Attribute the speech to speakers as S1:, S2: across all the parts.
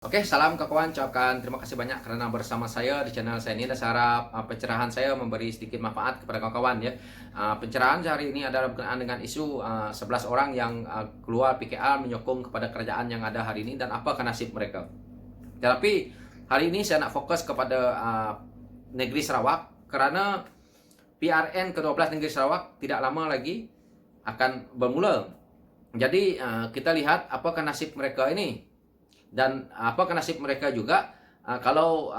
S1: Oke, salam kawan, ucapkan terima kasih banyak karena bersama saya di channel saya ini. Dan saya harap pencerahan saya memberi sedikit manfaat kepada kawan-kawan ya. Pencerahan hari ini adalah berkenaan dengan isu 11 orang yang keluar PKL menyokong kepada kerajaan yang ada hari ini dan apakah nasib mereka. Tetapi hari ini saya nak fokus kepada negeri Sarawak karena PRN ke-12 negeri Sarawak tidak lama lagi akan bermula. Jadi kita lihat apakah nasib mereka ini. Dan apakah nasib mereka juga kalau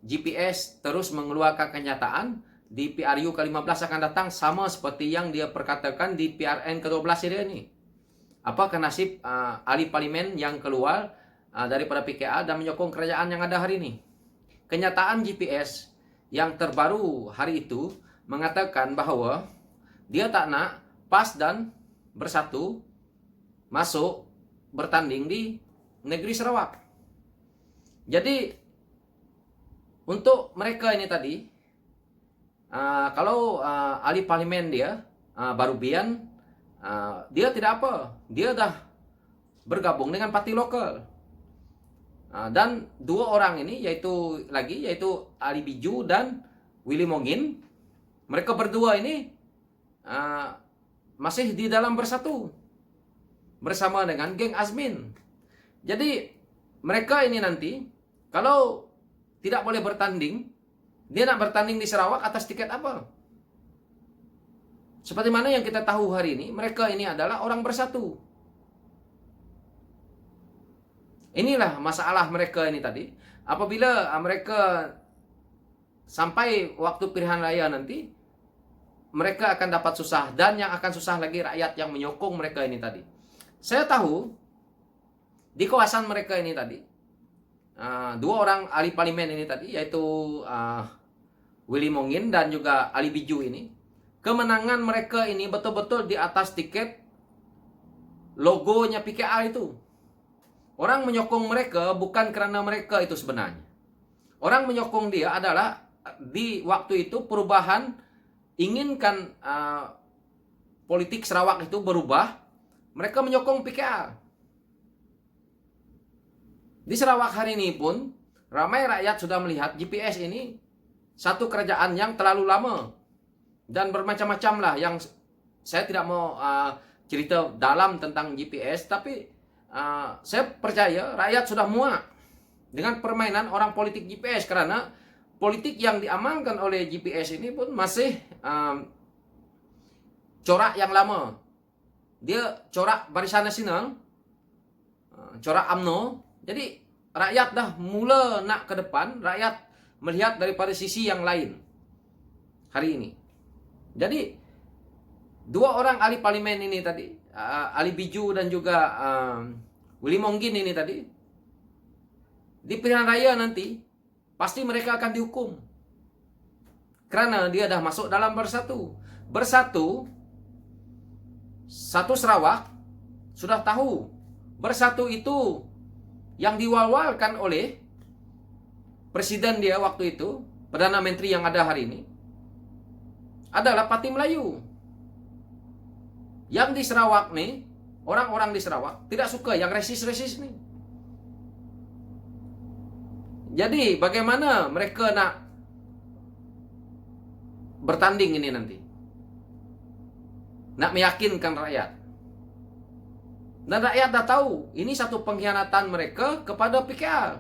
S1: GPS terus mengeluarkan kenyataan di PRU ke-15 akan datang sama seperti yang dia perkatakan di PRN ke-12 ini. Apakah nasib ahli parlimen yang keluar daripada PKA dan menyokong kerajaan yang ada hari ini? Kenyataan GPS yang terbaru hari itu mengatakan bahawa dia tak nak PAS dan Bersatu masuk bertanding di negeri Sarawak. Jadi untuk mereka ini tadi, kalau ahli parlimen dia baru Bian, dia tidak apa, dia dah bergabung dengan parti lokal. Dan dua orang ini yaitu Ali Biju dan Willy Mongin, mereka berdua ini masih di dalam Bersatu bersama dengan geng Azmin. Jadi mereka ini nanti kalau tidak boleh bertanding, dia nak bertanding di Sarawak atas tiket apa? Seperti mana yang kita tahu hari ini, mereka ini adalah orang Bersatu. Inilah masalah mereka ini tadi. Apabila mereka sampai waktu pilihan raya nanti, mereka akan dapat susah. Dan yang akan susah lagi rakyat yang menyokong mereka ini tadi. Saya tahu di kawasan mereka ini tadi, dua orang ahli parlimen ini tadi, yaitu Willy Mongin dan juga Ali Biju ini, kemenangan mereka ini betul-betul di atas tiket logonya PKR itu. Orang menyokong mereka bukan karena mereka itu sebenarnya. Orang menyokong dia adalah di waktu itu perubahan, inginkan politik Sarawak itu berubah, mereka menyokong PKR. Di Sarawak hari ini pun, ramai rakyat sudah melihat GPS ini satu kerajaan yang terlalu lama. Dan bermacam-macam lah yang saya tidak mau cerita dalam tentang GPS. Tapi saya percaya rakyat sudah muak dengan permainan orang politik GPS. Karena politik yang diamalkan oleh GPS ini pun masih corak yang lama. Dia corak Barisan Nasional, corak UMNO. Jadi rakyat dah mula nak ke depan, rakyat melihat daripada sisi yang lain hari ini. Jadi dua orang ahli parlimen ini tadi, Ali Biju dan juga Willy Mongin ini tadi, di pilihan raya nanti pasti mereka akan dihukum. Karena dia dah masuk dalam Bersatu. Bersatu, satu Sarawak sudah tahu Bersatu itu yang diwal-walkan oleh presiden dia waktu itu, Perdana Menteri yang ada hari ini, adalah Parti Melayu. Yang di Sarawak nih, orang-orang di Sarawak tidak suka yang resis-resis nih. Jadi bagaimana mereka nak bertanding ini nanti? Nak meyakinkan rakyat. Dan rakyat dah tahu, ini satu pengkhianatan mereka kepada PKR.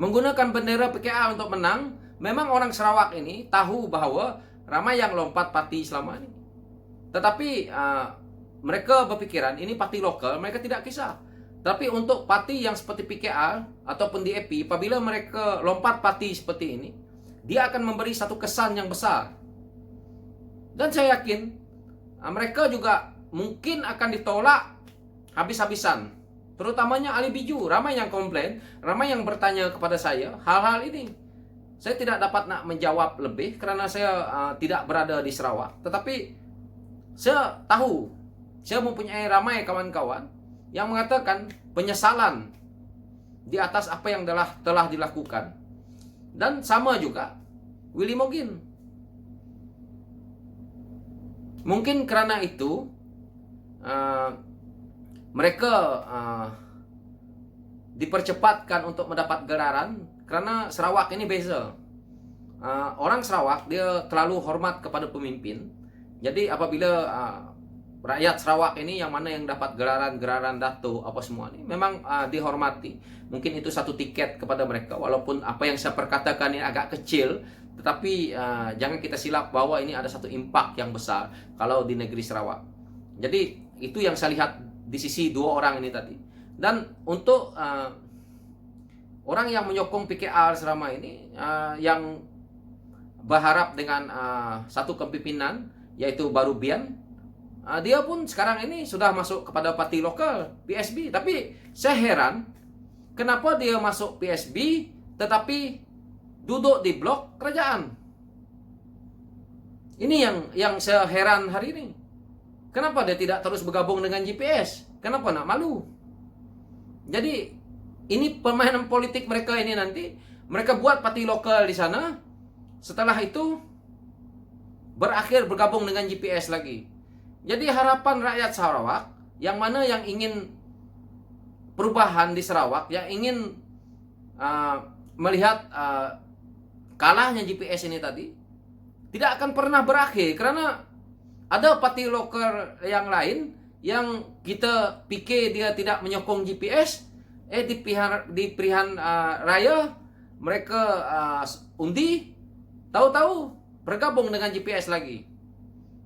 S1: Menggunakan bendera PKR untuk menang, memang orang Sarawak ini tahu bahawa ramai yang lompat parti selama ini. Tetapi mereka berpikiran ini parti lokal, mereka tidak kisah. Tapi untuk parti yang seperti PKR ataupun DAP, apabila mereka lompat parti seperti ini, dia akan memberi satu kesan yang besar. Dan saya yakin mereka juga mungkin akan ditolak habis-habisan. Terutamanya Ali Biju. Ramai yang komplain, ramai yang bertanya kepada saya hal-hal ini. Saya tidak dapat nak menjawab lebih karena saya tidak berada di Sarawak. Tetapi saya tahu, saya mempunyai ramai kawan-kawan yang mengatakan penyesalan di atas apa yang telah dilakukan. Dan sama juga Willy Mongin. Mungkin karena itu mereka dipercepatkan untuk mendapat gelaran karena Sarawak ini beza. Orang Sarawak dia terlalu hormat kepada pemimpin. Jadi apabila rakyat Sarawak ini yang mana yang dapat gelaran dato apa semua ini memang dihormati. Mungkin itu satu tiket kepada mereka, walaupun apa yang saya perkatakan ini agak kecil, tetapi jangan kita silap bahwa ini ada satu impak yang besar kalau di negeri Sarawak. Jadi itu yang saya lihat di sisi dua orang ini tadi. Dan untuk orang yang menyokong PKR selama ini, yang berharap dengan satu kepimpinan yaitu Baru Bian, dia pun sekarang ini sudah masuk kepada parti lokal PSB. Tapi saya heran kenapa dia masuk PSB tetapi duduk di blok kerajaan. Ini yang saya heran hari ini. Kenapa dia tidak terus bergabung dengan GPS? Kenapa nak malu? Jadi ini permainan politik mereka ini nanti. Mereka buat parti lokal di sana. Setelah itu berakhir bergabung dengan GPS lagi. Jadi harapan rakyat Sarawak yang mana yang ingin perubahan di Sarawak, yang ingin melihat kalahnya GPS ini tadi, tidak akan pernah berakhir karena ada parti lokal yang lain yang kita pikir dia tidak menyokong GPS, di pilihan raya mereka undi, tahu-tahu bergabung dengan GPS lagi.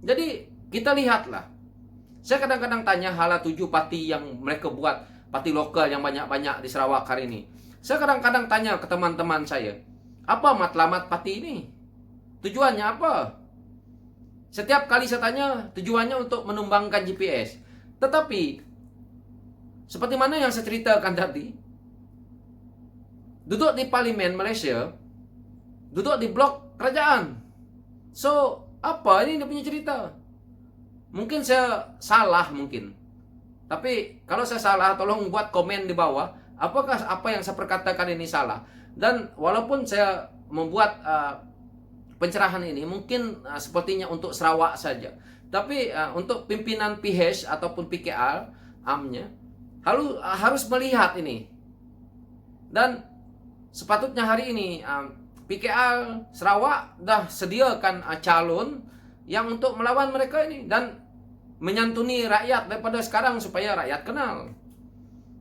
S1: Jadi kita lihatlah. Saya kadang-kadang tanya hala 7 parti yang mereka buat, parti lokal yang banyak-banyak di Sarawak hari ini. Saya kadang-kadang tanya ke teman-teman saya, apa matlamat parti ini? Tujuannya apa? Setiap kali saya tanya, tujuannya untuk menumbangkan GPS. Tetapi seperti mana yang saya ceritakan tadi, duduk di parlimen Malaysia, duduk di blok kerajaan. So, apa ini dia punya cerita? Mungkin saya salah mungkin. Tapi kalau saya salah, tolong buat komen di bawah. Apakah apa yang saya perkatakan ini salah? Dan walaupun saya membuat pencerahan ini mungkin sepertinya untuk Sarawak saja. Tapi untuk pimpinan PH ataupun PKR AM-nya harus melihat ini. Dan sepatutnya hari ini PKR Sarawak dah sediakan calon yang untuk melawan mereka ini dan menyantuni rakyat daripada sekarang supaya rakyat kenal.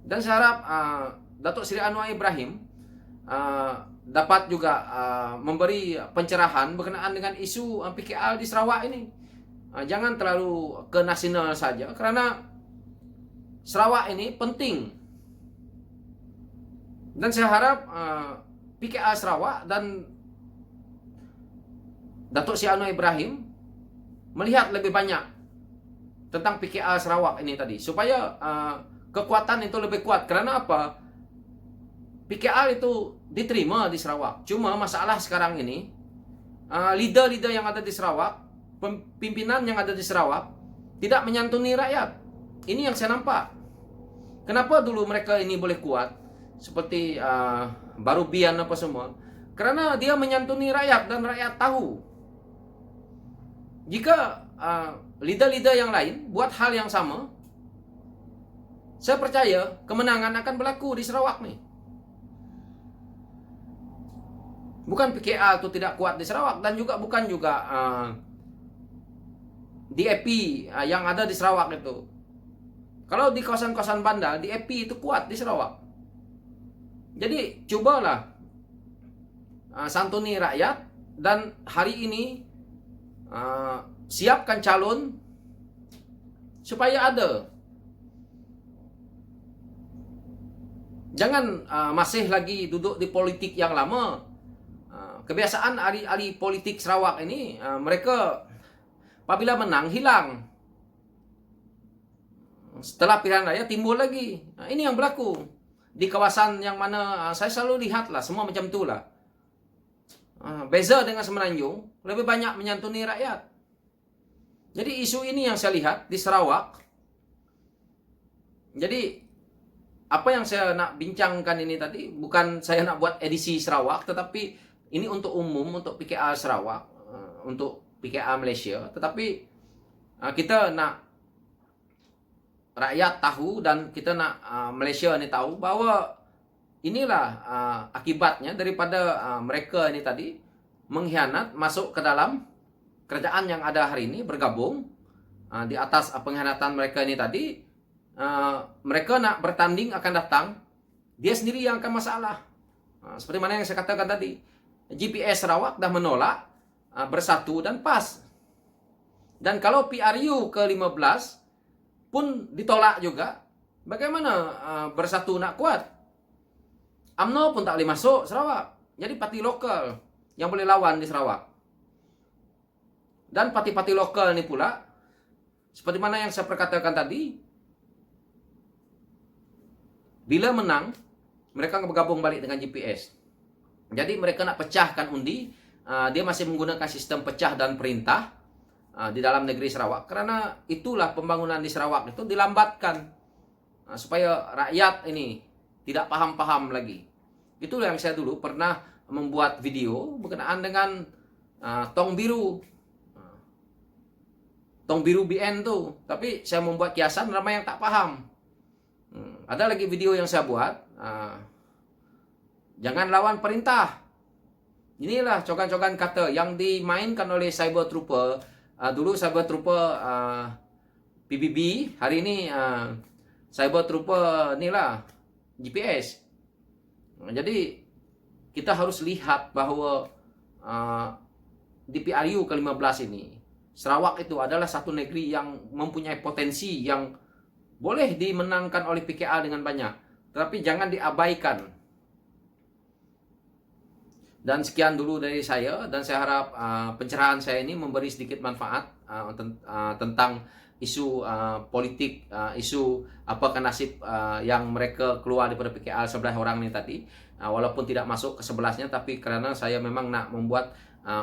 S1: Dan saya harap Datuk Seri Anwar Ibrahim dapat juga memberi pencerahan berkenaan dengan isu PKR di Sarawak ini. Jangan terlalu ke nasional saja karena Sarawak ini penting. Dan saya harap PKR Sarawak dan Datuk Seri Anwar Ibrahim melihat lebih banyak tentang PKR Sarawak ini tadi supaya kekuatan itu lebih kuat. Karena apa? PKR itu diterima di Sarawak. Cuma masalah sekarang ini leader-leader yang ada di Sarawak, pimpinan yang ada di Sarawak tidak menyantuni rakyat. Ini yang saya nampak. Kenapa dulu mereka ini boleh kuat seperti Baru Bian apa semua? Karena dia menyantuni rakyat dan rakyat tahu. Jika leader-leader yang lain buat hal yang sama, saya percaya kemenangan akan berlaku di Sarawak nih. Bukan PKR itu tidak kuat di Sarawak dan juga bukan juga DAP yang ada di Sarawak itu. Kalau di kawasan-kawasan bandar, DAP itu kuat di Sarawak. Jadi cobalah santuni rakyat dan hari ini siapkan calon supaya ada. Jangan masih lagi duduk di politik yang lama. Kebiasaan ahli-ahli politik Sarawak ini mereka apabila menang hilang. Setelah pilihan raya timbul lagi. Ini yang berlaku di kawasan yang mana saya selalu lihat lah, semua macam tu lah. Beza dengan Semenanjung, lebih banyak menyantuni rakyat. Jadi isu ini yang saya lihat di Sarawak. Jadi apa yang saya nak bincangkan ini tadi, bukan saya nak buat edisi Sarawak, tetapi ini untuk umum, untuk PKR Sarawak, untuk PKR Malaysia. Tetapi kita nak rakyat tahu dan kita nak Malaysia ini tahu bahwa inilah akibatnya daripada mereka ini tadi mengkhianat masuk ke dalam kerajaan yang ada hari ini, bergabung di atas pengkhianatan mereka ini tadi. Mereka nak bertanding akan datang, dia sendiri yang akan masalah. Seperti mana yang saya katakan tadi, GPS Sarawak dah menolak bersatu dan PAS. Dan kalau PRU ke-15 pun ditolak juga, bagaimana bersatu nak kuat? UMNO pun tak boleh masuk Sarawak. Jadi parti lokal yang boleh lawan di Sarawak. Dan parti-parti lokal ini pula, seperti mana yang saya perkatakan tadi, bila menang, mereka bergabung balik dengan GPS. Jadi mereka nak pecahkan undi, dia masih menggunakan sistem pecah dan perintah di dalam negeri Sarawak. Karena itulah pembangunan di Sarawak itu dilambatkan supaya rakyat ini tidak paham-paham lagi. Itulah yang saya dulu pernah membuat video berkenaan dengan tong biru. Tong biru BN tu. Tapi saya membuat kiasan, ramai yang tak paham. Ada lagi video yang saya buat. Jangan lawan perintah. Inilah cogan-cogan kata yang dimainkan oleh Cyber Trooper. Dulu Cyber Trooper PBB, hari ini Cyber Trooper inilah GPS. Jadi kita harus lihat bahawa di PRU ke-15 ini, Sarawak itu adalah satu negeri yang mempunyai potensi yang boleh dimenangkan oleh PKR dengan banyak. Tetapi jangan diabaikan. Dan sekian dulu dari saya, dan saya harap pencerahan saya ini memberi sedikit manfaat tentang isu politik, isu apakah nasib yang mereka keluar daripada PKR 11 orang ini tadi. Walaupun tidak masuk ke 11-nya, tapi karena saya memang nak membuat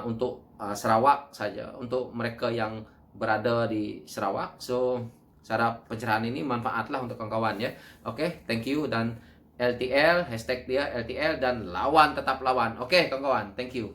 S1: untuk Sarawak saja, untuk mereka yang berada di Sarawak. So saya harap pencerahan ini manfaatlah untuk kawan-kawan ya. Oke, thank you, dan LTL, hashtag dia LTL, dan lawan tetap lawan. Oke kawan-kawan, thank you.